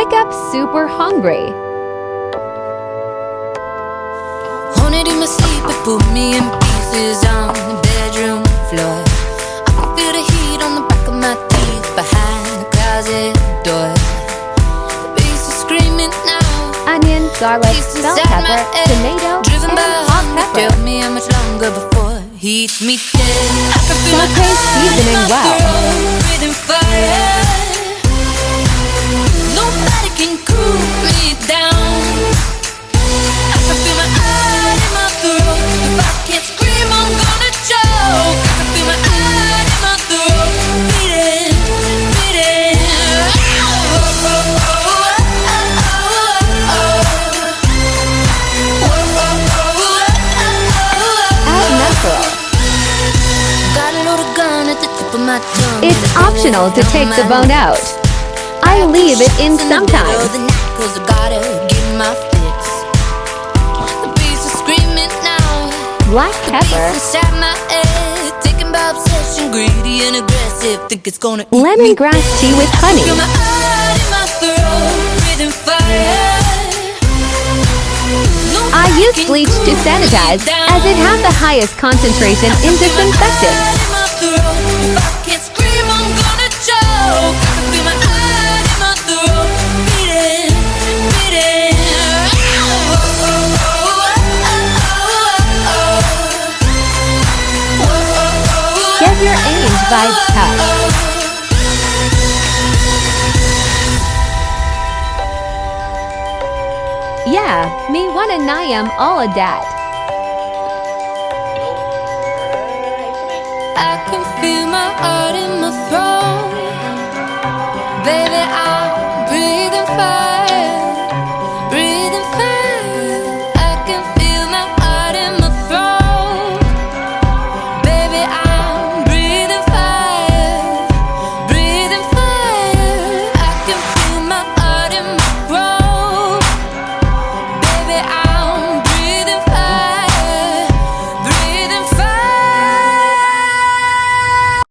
Wake up super hungry. Haunted in my sleep, it put me in pieces on the bedroom floor. I can feel the heat on the back of my teeth behind the closet door. The beast is screaming now. Onion, garlic, bell pepper, tomato, driven and by a hot hunger. pepper. Tell me how much longer before he eats me dead. I can feel my Saute seasoning heart in my well. throat, breathing fire. Nobody can cool me down. I can feel my heart in my throat. If I can't scream, I'm gonna choke. I can feel my heart in my throat, beating, beating. Add mackerel. Got a loaded gun at the tip of my tongue. It's optional to take the bone out. I leave it in sometimes. Cause I gotta get my fix. The beast is screaming now. Black pepper, Inside my head, taken by obsession, greedy and aggressive. Think it's gonna eat me. lemongrass tea with honey. Feel my heart in my throat, breathing fire. I use bleach to sanitize as it has the highest concentration in disinfectant. If I can't scream, I'm gonna choke. I can feel my heart in my throat, beating, beating. Get your Ainge vibes touch. Yeah, me one and I am all a dat. I can feel my heart in my throat, baby.